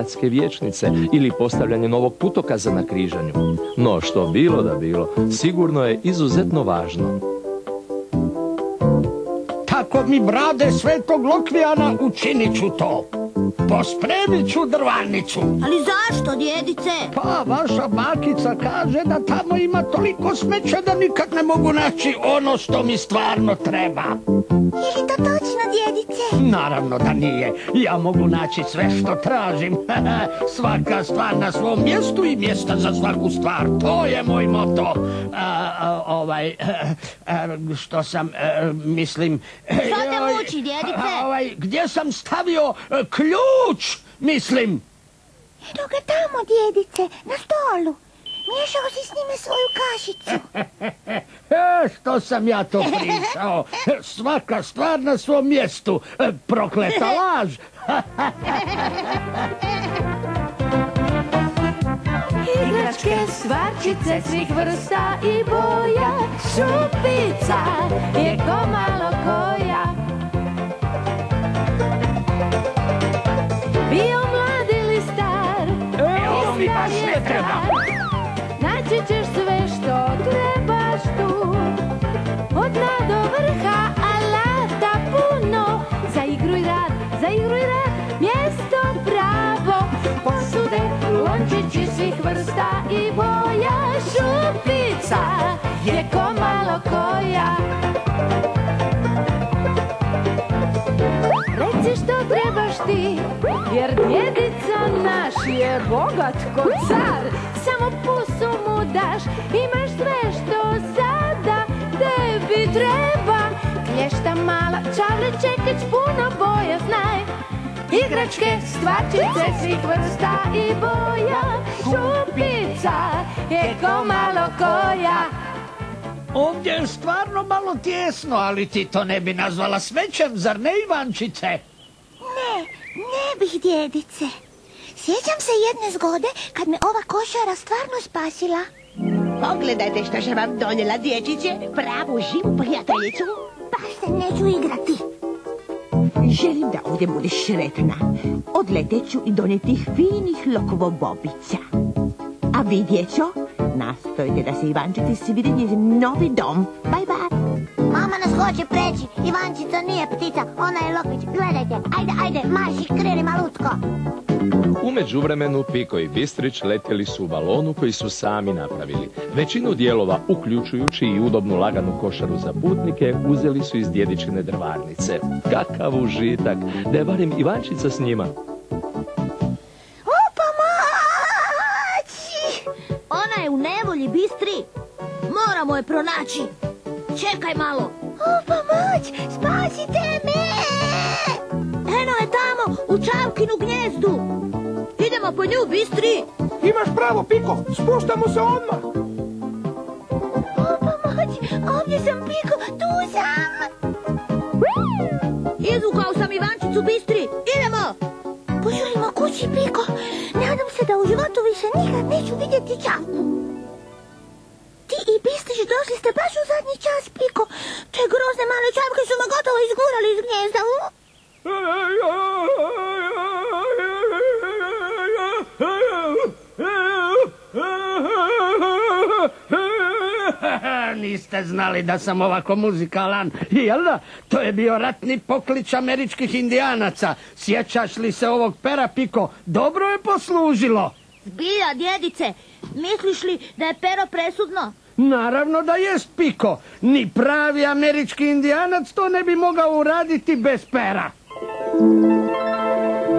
gradske vijećnice ili postavljanje novog putokaza na križanju. No što bilo da bilo, sigurno je izuzetno važno. Tako mi brade Svetog Lokvijana učinit ću to. Pospremit ću drvarnicu. Ali zašto, djedice? Pa vaša bakica kaže da tamo ima toliko smeća da nikad ne mogu naći ono što mi stvarno treba. Je li to točno, djedice? Naravno da nije. Ja mogu naći sve što tražim. Svaka stvar na svom mjestu i mjesta za svaku stvar. To je moj moto. Što sam, mislim... Što te muči, djedice? Gdje sam stavio ključ, mislim. Evo ga tamo, djedice, na stolu. Miješao si s njime svoju kašicu. Što sam ja to pričao? Svaka stvar na svom mjestu. Prokleta laž. Igračke, stvarčice svih vrsta i boja, šupica je ko malo koja. Bio mlad ili star, Evo mi baš ne treba. naći ćeš sve što trebaš tu. Od dna do vrha alata puno, za igru i rad, mjesto pravo. Posude, lončići svih vrsta i boja, šupica je ko malo koja. Reci što trebaš ti, jer djedica naš je bogat ko car. Samo pusu mu daš, imaš sve što sada tebi treba. Klješta mala, čavle, čekić, puno boja, znaj. Igračke, stvarčice svih vrsta i boja, šupica je ko malo koja. Ovdje je stvarno malo tijesno, ali ti to ne bi nazvala smećem, zar ne, Ivančice? Ne bih, djedice. Sjećam se jedne zgode kad me ova košara stvarno spasila. Pogledajte što sam vam donijela, dječiće, pravu živu prijateljicu. Baš se neću igrati. Želim da ovdje budeš sretna. Odletet ću i donijeti finih lokovobobica. A vi, djeco, nastojite da se Ivančici svidi njezin novi dom. Bye, bye. Mama nas hoće preći. Ivančica nije ptica, ona je lokvić. Gledajte, ajde, marš i kreni malutko. U međuvremenu Piko i Bistrić letjeli su u balonu koji su sami napravili. Većinu dijelova, uključujući i udobnu laganu košaru za putnike, uzeli su iz djedičine drvarnice. Kakav užitak, da je barem Ivančica s njima. Ona je u nevolji, Bistri. Moramo je pronaći. Čekaj malo. Pomoć, spasite me! Eno je tamo, u Čavkinu gnjezdu. Idemo po nju, Bistri. Imaš pravo, Piko, spuštamo se odmah. Pomoć, ovdje sam, Piko, tu sam. Izvukao sam Ivančicu, Bistri. Idemo. Požurimo kući, Piko. Nadam se da u životu više nikad neću vidjeti Čavku. Ti i Bistrić došli ste baš u zadnji čas, Piko. Te grozne male Čavke su me gotovo izgurali iz gnjezda. Niste znali da sam ovako muzikalan, jel da? To je bio ratni poklič američkih indijanaca. Sjećaš li se ovog pera, Piko? Dobro je poslužilo. Zbilja, djedice, misliš li da je pero presudno? Naravno da jest, Piko. Ni pravi američki indijanac to ne bi mogao uraditi bez pera.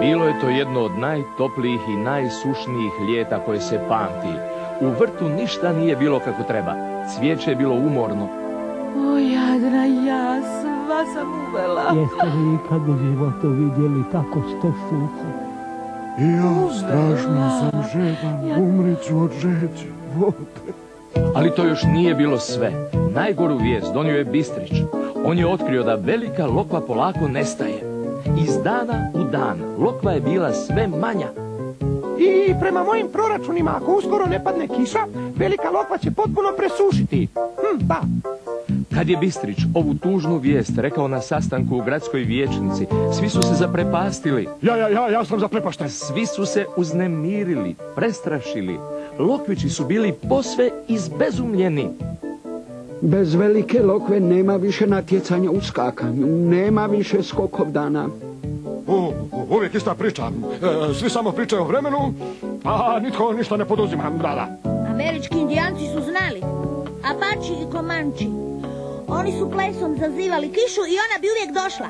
Bilo je to jedno od najtoplijih i najsušnijih ljeta koje se pamti. U vrtu ništa nije bilo kako treba. Cvijeće je bilo umorno. O, jadna ja, sva sam uvela. Jeste li ikad u životu vidjeli tako što suho? Ja strašno sam žedan, umriću od žeđe, vode. Ali to još nije bilo sve. Najgoru vijest donio je Bistrić. On je otkrio da velika lokva polako nestaje. Iz dana u dan lokva je bila sve manja. I prema mojim proračunima, ako uskoro ne padne kiša, velika lokva će potpuno presušiti. Da. Kad je Bistrić ovu tužnu vijest rekao na sastanku u gradskoj vijećnici, svi su se zaprepastili. Ja sam zaprepašten. Svi su se uznemirili, prestrašili. Lokvići su bili posve izbezumljeni. Bez velike lokve nema više natjecanja u skakanju, nema više skokov dana. Uvijek ista priča. Svi samo pričaju o vremenu, a nitko ništa ne poduzima. Da. Američki indijanci su znali. Apači i Komanči. Oni su plesom zazivali kišu i ona bi uvijek došla.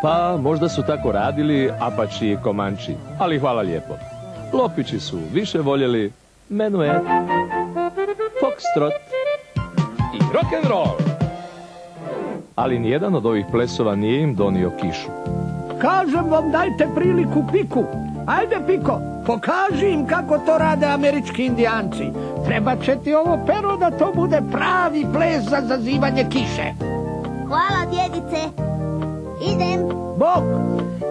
Pa možda su tako radili Apači i Komanči, ali hvala lijepo. Lokvići su više voljeli menuet, foxtrot i rock'n'roll. Ali nijedan od ovih plesova nije im donio kišu. Kažem vam, dajte priliku Piku. Ajde, Piko, pokaži im kako to rade američki indijanci. Treba će ti ovo pero da to bude pravi ples za zazivanje kiše. Hvala, djedice. Idem. Bog!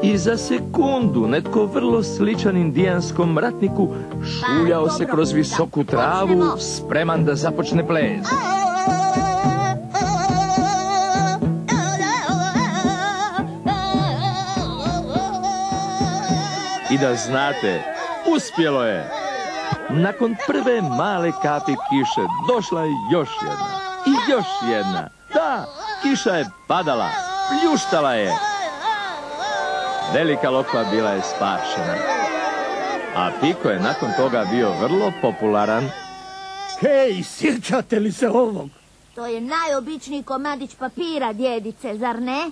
I za sekundu netko vrlo sličan indijanskom ratniku šuljao se kroz visoku travu, spreman da započne ples. I da znate, uspjelo je. Nakon prve male kapi kiše došla je još jedna. I još jedna. Da, kiša je padala, pljuštala je. Velika lokva bila je spašena. A Piko je nakon toga bio vrlo popularan. Hej, sjećate li se ovog? To je najobičniji komadić papira, djedice, zar ne?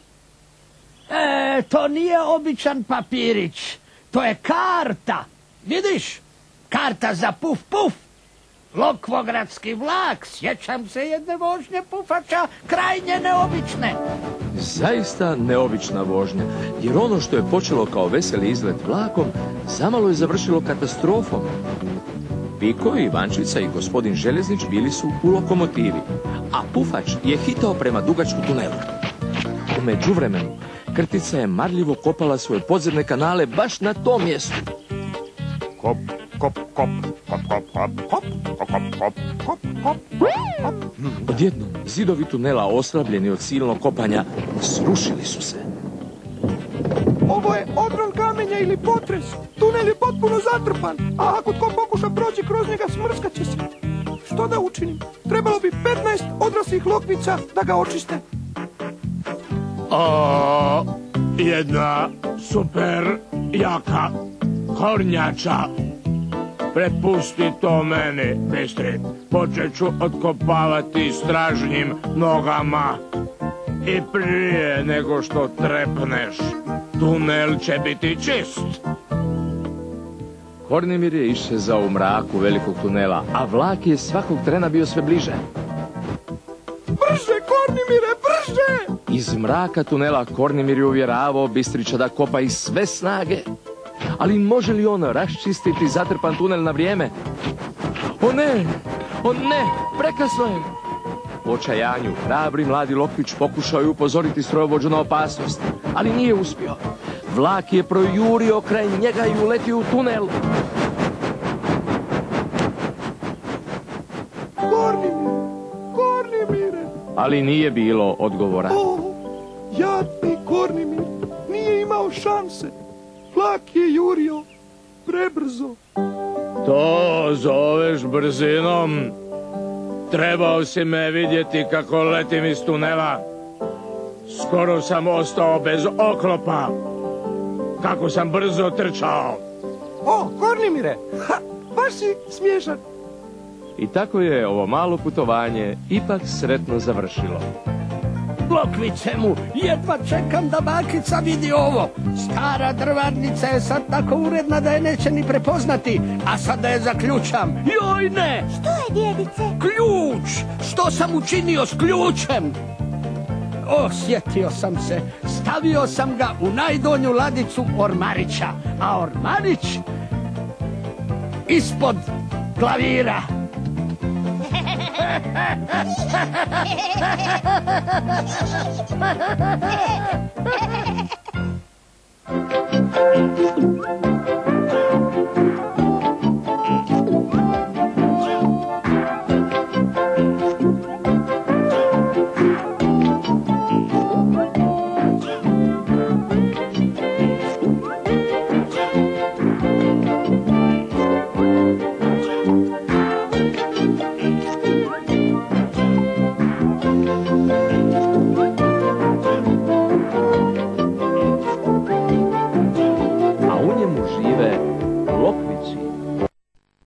To nije običan papirić. To je karta. Vidiš? Karta za puf puf. Lokvogradski vlak. Sjećam se jedne vožnje pufača, krajnje neobične. Zaista neobična vožnja, jer ono što je počelo kao veseli izlet vlakom, zamalo je završilo katastrofom. Piko, Ivančica i gospodin Željeznič bili su u lokomotivi, a pufač je hitao prema dugačku tunelu. U međuvremenu, krtica je marljivo kopala svoje podzemne kanale baš na tom mjestu. Kop, kop, kop, kop, kop, kop, kop, kop, kop, kop, kop, kop. Odjednom, zidovi tunela, oslabljeni od silnog kopanja, srušili su se. Ovo je odron kamenja ili potres. Tunel je potpuno zatrpan, a ako tko pokuša proći kroz njega, smrskat će se. Što da učinim? Trebalo bi 15 odraslih lokvica da ga očiste. Jedna super jaka kornjača. Prepusti to meni, Bistri. Počet ću otkopavati stražnjim nogama. I prije nego što trepneš, tunel će biti čist. Kornimir je išezao u mraku velikog tunela, a vlak je svakog trena bio sve bliže. Brže, Kornimire, brže! Iz mraka tunela Kornimir je uvjeravao Bistrića da kopa iz sve snage. Ali može li on raščistiti zatrpan tunel na vrijeme? O ne, prekasno je. U očajanju hrabri mladi Lokvić pokušao je upozoriti strojovođu na opasnost, ali nije uspio. Vlak je projurio kraj njega i uletio u tunel. Kornimire! Ali nije bilo odgovora. Jadni Kornimir nije imao šanse. Vlak je jurio prebrzo. To zoveš brzinom? Trebao si me vidjeti kako letim iz tunela. Skoro sam ostao bez oklopa. Kako sam brzo trčao. Kornimire, baš si smiješan. I tako je ovo malo putovanje ipak sretno završilo. Lokvice mu, jedva čekam da bakica vidi ovo. Stara drvarnica je sad tako uredna da je neće ni prepoznati, a sad da je zaključam. Joj ne! Što je, djedice? Ključ! Što sam učinio s ključem? Sjetio sam se, stavio sam ga u najdonju ladicu ormarića, a ormarić ispod klavira.